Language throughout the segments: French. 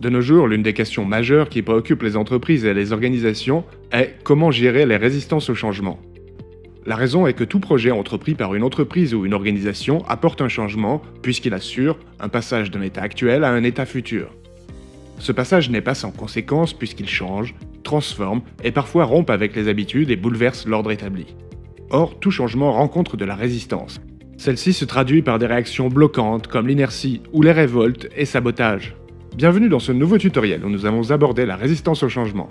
De nos jours, l'une des questions majeures qui préoccupent les entreprises et les organisations est comment gérer les résistances au changement. La raison est que tout projet entrepris par une entreprise ou une organisation apporte un changement puisqu'il assure un passage d'un état actuel à un état futur. Ce passage n'est pas sans conséquence puisqu'il change, transforme et parfois rompt avec les habitudes et bouleverse l'ordre établi. Or, tout changement rencontre de la résistance. Celle-ci se traduit par des réactions bloquantes comme l'inertie ou les révoltes et sabotages. Bienvenue dans ce nouveau tutoriel où nous allons aborder la résistance au changement.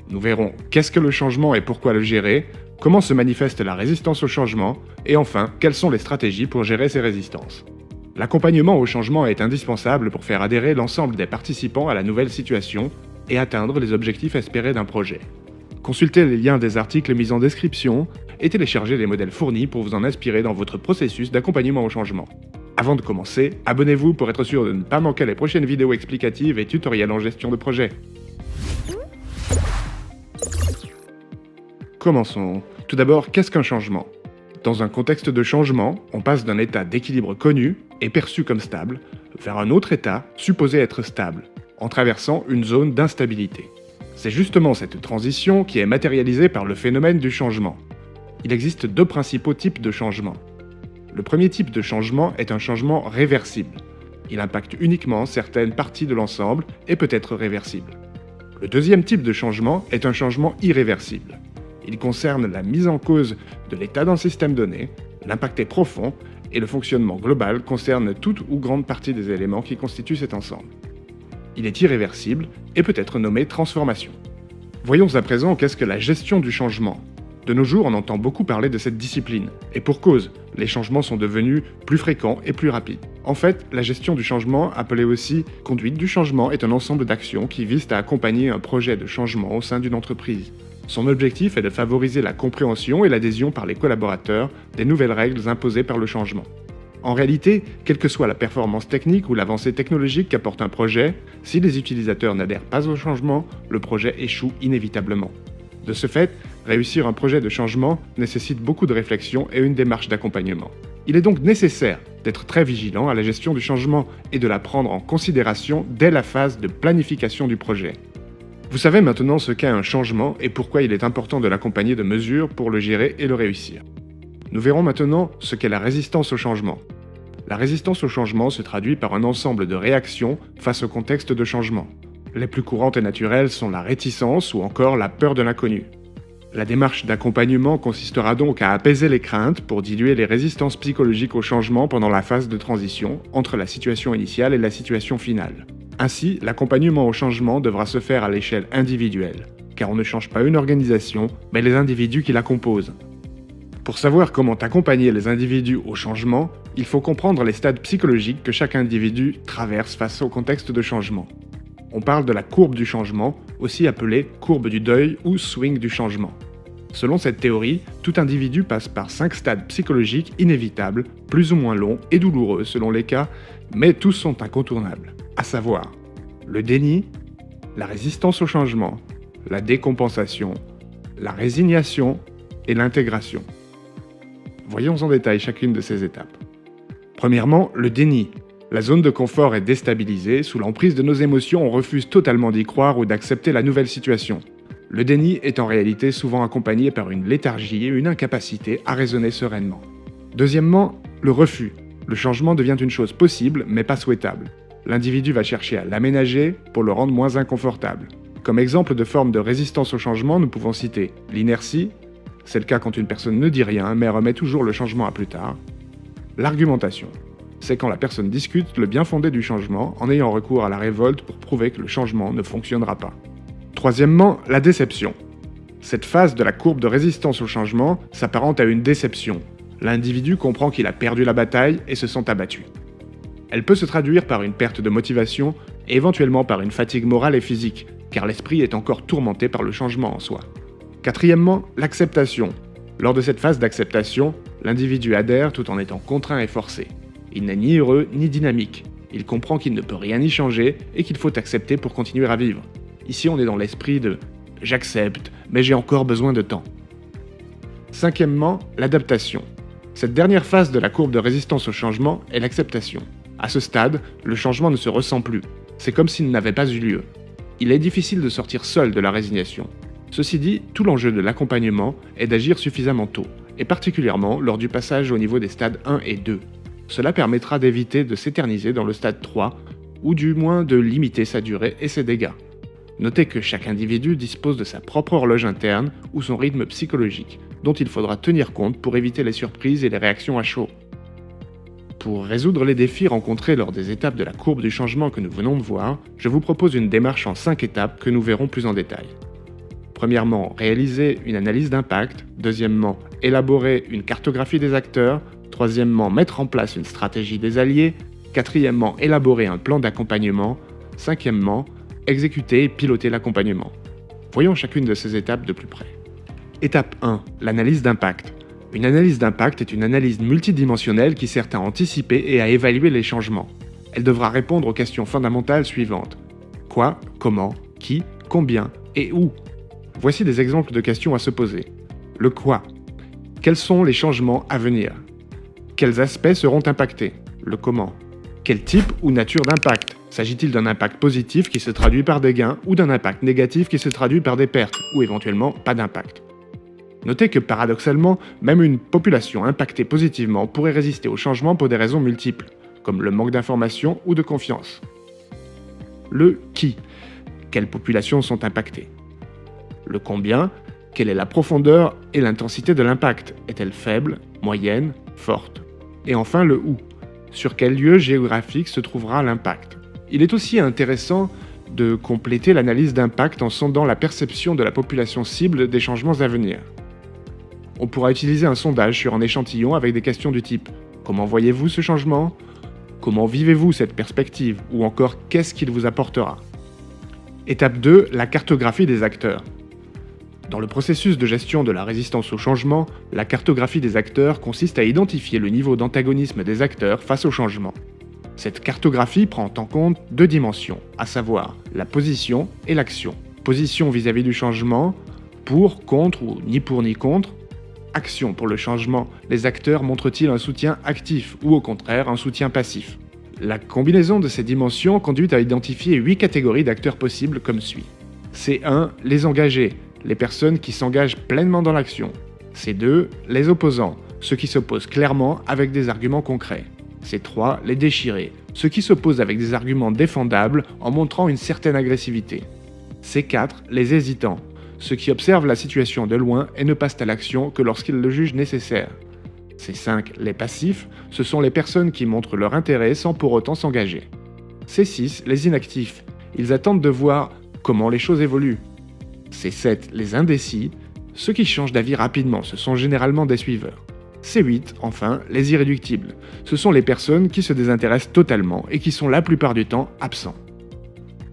Nous verrons qu'est-ce que le changement et pourquoi le gérer, comment se manifeste la résistance au changement, et enfin, quelles sont les stratégies pour gérer ces résistances. L'accompagnement au changement est indispensable pour faire adhérer l'ensemble des participants à la nouvelle situation et atteindre les objectifs espérés d'un projet. Consultez les liens des articles mis en description et téléchargez les modèles fournis pour vous en inspirer dans votre processus d'accompagnement au changement. Avant de commencer, abonnez-vous pour être sûr de ne pas manquer les prochaines vidéos explicatives et tutoriels en gestion de projet. Commençons. Tout d'abord, qu'est-ce qu'un changement ? Dans un contexte de changement, on passe d'un état d'équilibre connu et perçu comme stable vers un autre état supposé être stable, en traversant une zone d'instabilité. C'est justement cette transition qui est matérialisée par le phénomène du changement. Il existe deux principaux types de changements. Le premier type de changement est un changement réversible. Il impacte uniquement certaines parties de l'ensemble et peut être réversible. Le deuxième type de changement est un changement irréversible. Il concerne la mise en cause de l'état d'un système donné, l'impact est profond et le fonctionnement global concerne toute ou grande partie des éléments qui constituent cet ensemble. Il est irréversible et peut être nommé transformation. Voyons à présent qu'est-ce que la gestion du changement. De nos jours, on entend beaucoup parler de cette discipline, et pour cause, les changements sont devenus plus fréquents et plus rapides. En fait, la gestion du changement, appelée aussi conduite du changement, est un ensemble d'actions qui visent à accompagner un projet de changement au sein d'une entreprise. Son objectif est de favoriser la compréhension et l'adhésion par les collaborateurs des nouvelles règles imposées par le changement. En réalité, quelle que soit la performance technique ou l'avancée technologique qu'apporte un projet, si les utilisateurs n'adhèrent pas au changement, le projet échoue inévitablement. De ce fait, réussir un projet de changement nécessite beaucoup de réflexion et une démarche d'accompagnement. Il est donc nécessaire d'être très vigilant à la gestion du changement et de la prendre en considération dès la phase de planification du projet. Vous savez maintenant ce qu'est un changement et pourquoi il est important de l'accompagner de mesures pour le gérer et le réussir. Nous verrons maintenant ce qu'est la résistance au changement. La résistance au changement se traduit par un ensemble de réactions face au contexte de changement. Les plus courantes et naturelles sont la réticence ou encore la peur de l'inconnu. La démarche d'accompagnement consistera donc à apaiser les craintes pour diluer les résistances psychologiques au changement pendant la phase de transition entre la situation initiale et la situation finale. Ainsi, l'accompagnement au changement devra se faire à l'échelle individuelle, car on ne change pas une organisation, mais les individus qui la composent. Pour savoir comment accompagner les individus au changement, il faut comprendre les stades psychologiques que chaque individu traverse face au contexte de changement. On parle de la courbe du changement, aussi appelée courbe du deuil ou swing du changement. Selon cette théorie, tout individu passe par 5 stades psychologiques inévitables, plus ou moins longs et douloureux selon les cas, mais tous sont incontournables, à savoir le déni, la résistance au changement, la décompensation, la résignation et l'intégration. Voyons en détail chacune de ces étapes. Premièrement, le déni. La zone de confort est déstabilisée, sous l'emprise de nos émotions, on refuse totalement d'y croire ou d'accepter la nouvelle situation. Le déni est en réalité souvent accompagné par une léthargie et une incapacité à raisonner sereinement. Deuxièmement, le refus. Le changement devient une chose possible, mais pas souhaitable. L'individu va chercher à l'aménager pour le rendre moins inconfortable. Comme exemple de forme de résistance au changement, nous pouvons citer l'inertie, c'est le cas quand une personne ne dit rien, mais remet toujours le changement à plus tard. L'argumentation. C'est quand la personne discute le bien fondé du changement en ayant recours à la révolte pour prouver que le changement ne fonctionnera pas. Troisièmement, la déception. Cette phase de la courbe de résistance au changement s'apparente à une déception. L'individu comprend qu'il a perdu la bataille et se sent abattu. Elle peut se traduire par une perte de motivation et éventuellement par une fatigue morale et physique, car l'esprit est encore tourmenté par le changement en soi. Quatrièmement, l'acceptation. Lors de cette phase d'acceptation, l'individu adhère tout en étant contraint et forcé. Il n'est ni heureux ni dynamique. Il comprend qu'il ne peut rien y changer et qu'il faut accepter pour continuer à vivre. Ici, on est dans l'esprit de « j'accepte, mais j'ai encore besoin de temps ». Cinquièmement, l'adaptation. Cette dernière phase de la courbe de résistance au changement est l'acceptation. À ce stade, le changement ne se ressent plus. C'est comme s'il n'avait pas eu lieu. Il est difficile de sortir seul de la résignation. Ceci dit, tout l'enjeu de l'accompagnement est d'agir suffisamment tôt, et particulièrement lors du passage au niveau des stades 1 et 2. Cela permettra d'éviter de s'éterniser dans le stade 3, ou du moins de limiter sa durée et ses dégâts. Notez que chaque individu dispose de sa propre horloge interne ou son rythme psychologique, dont il faudra tenir compte pour éviter les surprises et les réactions à chaud. Pour résoudre les défis rencontrés lors des étapes de la courbe du changement que nous venons de voir, je vous propose une démarche en 5 étapes que nous verrons plus en détail. Premièrement, réaliser une analyse d'impact. Deuxièmement, élaborer une cartographie des acteurs. Troisièmement, mettre en place une stratégie des alliés. Quatrièmement, élaborer un plan d'accompagnement. Cinquièmement, exécuter et piloter l'accompagnement. Voyons chacune de ces étapes de plus près. Étape 1. L'analyse d'impact. Une analyse d'impact est une analyse multidimensionnelle qui sert à anticiper et à évaluer les changements. Elle devra répondre aux questions fondamentales suivantes. Quoi, comment, qui, combien et où? Voici des exemples de questions à se poser. Le quoi. Quels sont les changements à venir? Quels aspects seront impactés? Le comment. Quel type ou nature d'impact? S'agit-il d'un impact positif qui se traduit par des gains ou d'un impact négatif qui se traduit par des pertes ou éventuellement pas d'impact? Notez que paradoxalement, même une population impactée positivement pourrait résister au changement pour des raisons multiples, comme le manque d'information ou de confiance. Le qui. Quelles populations sont impactées? Le combien. Quelle est la profondeur et l'intensité de l'impact? Est-elle faible, moyenne, forte? Et enfin le où. Sur quel lieu géographique se trouvera l'impact? Il est aussi intéressant de compléter l'analyse d'impact en sondant la perception de la population cible des changements à venir. On pourra utiliser un sondage sur un échantillon avec des questions du type « Comment voyez-vous ce changement ? Comment vivez-vous cette perspective ? Ou encore « Qu'est-ce qu'il vous apportera ?» Étape 2. La cartographie des acteurs. Dans le processus de gestion de la résistance au changement, la cartographie des acteurs consiste à identifier le niveau d'antagonisme des acteurs face au changement. Cette cartographie prend en compte 2 dimensions, à savoir la position et l'action. Position vis-à-vis du changement, pour, contre ou ni pour ni contre. Action pour le changement, les acteurs montrent-ils un soutien actif ou au contraire un soutien passif? La combinaison de ces dimensions conduit à identifier 8 catégories d'acteurs possibles comme suit. C1, les engagés, les personnes qui s'engagent pleinement dans l'action. C2, les opposants, ceux qui s'opposent clairement avec des arguments concrets. C3, les déchirés, ceux qui s'opposent avec des arguments défendables en montrant une certaine agressivité. C4, les hésitants, ceux qui observent la situation de loin et ne passent à l'action que lorsqu'ils le jugent nécessaire. C5, les passifs, ce sont les personnes qui montrent leur intérêt sans pour autant s'engager. C6, les inactifs, ils attendent de voir comment les choses évoluent. C7, les indécis, ceux qui changent d'avis rapidement, ce sont généralement des suiveurs. C8, enfin, les irréductibles, ce sont les personnes qui se désintéressent totalement et qui sont la plupart du temps absents.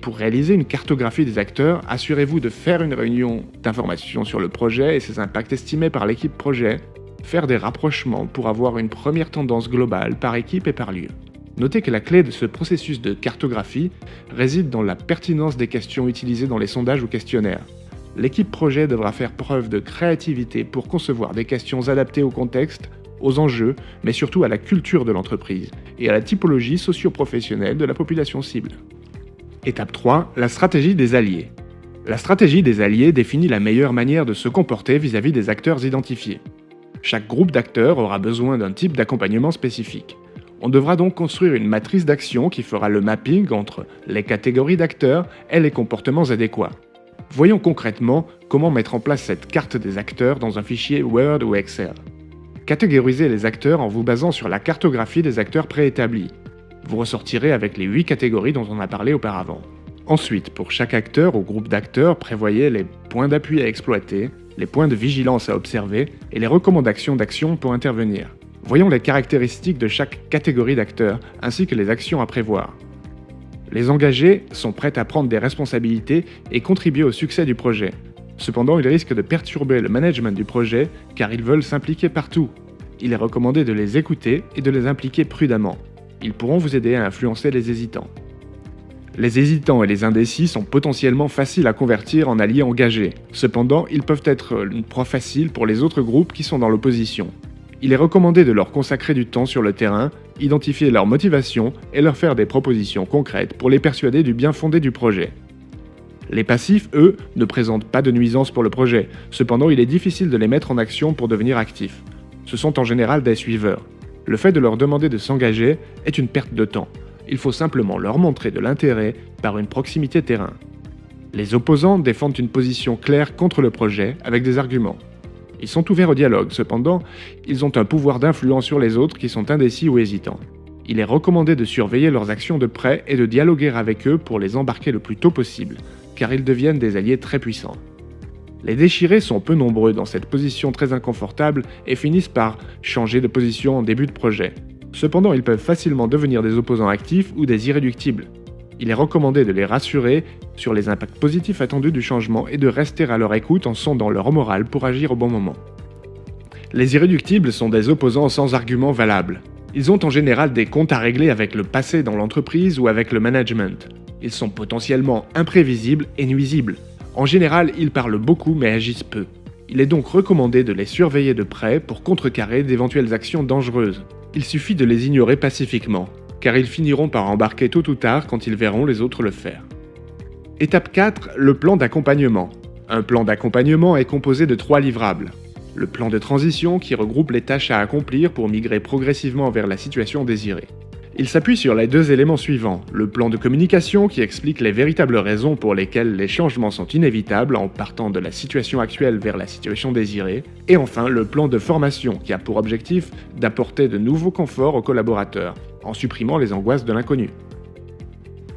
Pour réaliser une cartographie des acteurs, assurez-vous de faire une réunion d'information sur le projet et ses impacts estimés par l'équipe projet, faire des rapprochements pour avoir une première tendance globale par équipe et par lieu. Notez que la clé de ce processus de cartographie réside dans la pertinence des questions utilisées dans les sondages ou questionnaires. L'équipe projet devra faire preuve de créativité pour concevoir des questions adaptées au contexte, aux enjeux, mais surtout à la culture de l'entreprise et à la typologie socio-professionnelle de la population cible. Étape 3. La stratégie des alliés. La stratégie des alliés définit la meilleure manière de se comporter vis-à-vis des acteurs identifiés. Chaque groupe d'acteurs aura besoin d'un type d'accompagnement spécifique. On devra donc construire une matrice d'action qui fera le mapping entre les catégories d'acteurs et les comportements adéquats. Voyons concrètement comment mettre en place cette carte des acteurs dans un fichier Word ou Excel. Catégorisez les acteurs en vous basant sur la cartographie des acteurs préétablis. Vous ressortirez avec les 8 catégories dont on a parlé auparavant. Ensuite, pour chaque acteur ou groupe d'acteurs, prévoyez les points d'appui à exploiter, les points de vigilance à observer et les recommandations d'action pour intervenir. Voyons les caractéristiques de chaque catégorie d'acteurs ainsi que les actions à prévoir. Les engagés sont prêts à prendre des responsabilités et contribuer au succès du projet. Cependant, ils risquent de perturber le management du projet car ils veulent s'impliquer partout. Il est recommandé de les écouter et de les impliquer prudemment. Ils pourront vous aider à influencer les hésitants. Les hésitants et les indécis sont potentiellement faciles à convertir en alliés engagés. Cependant, ils peuvent être une proie facile pour les autres groupes qui sont dans l'opposition. Il est recommandé de leur consacrer du temps sur le terrain, identifier leurs motivations et leur faire des propositions concrètes pour les persuader du bien fondé du projet. Les passifs, eux, ne présentent pas de nuisances pour le projet, cependant il est difficile de les mettre en action pour devenir actifs. Ce sont en général des suiveurs. Le fait de leur demander de s'engager est une perte de temps. Il faut simplement leur montrer de l'intérêt par une proximité terrain. Les opposants défendent une position claire contre le projet avec des arguments. Ils sont ouverts au dialogue, cependant, ils ont un pouvoir d'influence sur les autres qui sont indécis ou hésitants. Il est recommandé de surveiller leurs actions de près et de dialoguer avec eux pour les embarquer le plus tôt possible, car ils deviennent des alliés très puissants. Les déchirés sont peu nombreux dans cette position très inconfortable et finissent par changer de position en début de projet. Cependant, ils peuvent facilement devenir des opposants actifs ou des irréductibles. Il est recommandé de les rassurer sur les impacts positifs attendus du changement et de rester à leur écoute en sondant leur morale pour agir au bon moment. Les irréductibles sont des opposants sans arguments valables. Ils ont en général des comptes à régler avec le passé dans l'entreprise ou avec le management. Ils sont potentiellement imprévisibles et nuisibles. En général, ils parlent beaucoup mais agissent peu. Il est donc recommandé de les surveiller de près pour contrecarrer d'éventuelles actions dangereuses. Il suffit de les ignorer pacifiquement, car ils finiront par embarquer tôt ou tard quand ils verront les autres le faire. Étape 4, le plan d'accompagnement. Un plan d'accompagnement est composé de 3 livrables. Le plan de transition qui regroupe les tâches à accomplir pour migrer progressivement vers la situation désirée. Il s'appuie sur les 2 éléments suivants, le plan de communication qui explique les véritables raisons pour lesquelles les changements sont inévitables en partant de la situation actuelle vers la situation désirée, et enfin le plan de formation qui a pour objectif d'apporter de nouveaux conforts aux collaborateurs, en supprimant les angoisses de l'inconnu.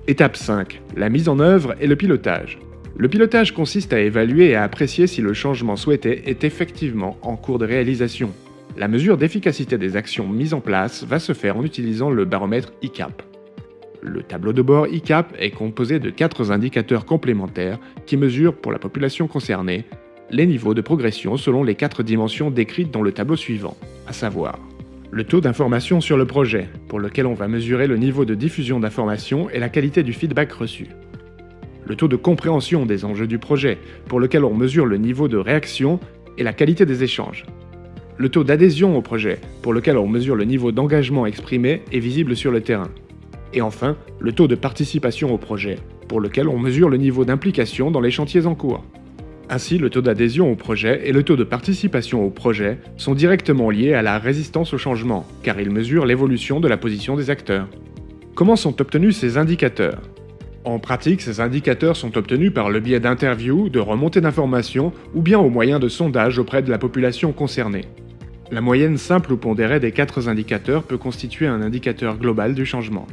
Étape 5, la mise en œuvre et le pilotage. Le pilotage consiste à évaluer et à apprécier si le changement souhaité est effectivement en cours de réalisation. La mesure d'efficacité des actions mises en place va se faire en utilisant le baromètre ICAP. Le tableau de bord ICAP est composé de 4 indicateurs complémentaires qui mesurent pour la population concernée les niveaux de progression selon les 4 dimensions décrites dans le tableau suivant, à savoir le taux d'information sur le projet, pour lequel on va mesurer le niveau de diffusion d'informations et la qualité du feedback reçu. Le taux de compréhension des enjeux du projet, pour lequel on mesure le niveau de réaction et la qualité des échanges. Le taux d'adhésion au projet, pour lequel on mesure le niveau d'engagement exprimé et visible sur le terrain. Et enfin, le taux de participation au projet, pour lequel on mesure le niveau d'implication dans les chantiers en cours. Ainsi, le taux d'adhésion au projet et le taux de participation au projet sont directement liés à la résistance au changement, car ils mesurent l'évolution de la position des acteurs. Comment sont obtenus ces indicateurs ? En pratique, ces indicateurs sont obtenus par le biais d'interviews, de remontées d'informations ou bien au moyen de sondages auprès de la population concernée. La moyenne simple ou pondérée des 4 indicateurs peut constituer un indicateur global du changement.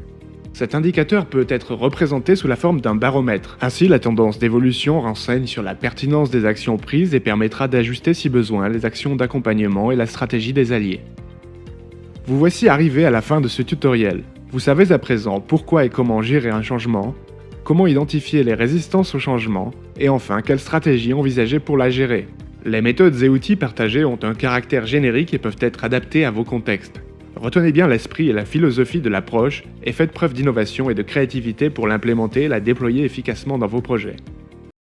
Cet indicateur peut être représenté sous la forme d'un baromètre. Ainsi, la tendance d'évolution renseigne sur la pertinence des actions prises et permettra d'ajuster si besoin les actions d'accompagnement et la stratégie des alliés. Vous voici arrivé à la fin de ce tutoriel. Vous savez à présent pourquoi et comment gérer un changement, comment identifier les résistances au changement, et enfin quelle stratégie envisager pour la gérer. Les méthodes et outils partagés ont un caractère générique et peuvent être adaptés à vos contextes. Retenez bien l'esprit et la philosophie de l'approche et faites preuve d'innovation et de créativité pour l'implémenter et la déployer efficacement dans vos projets.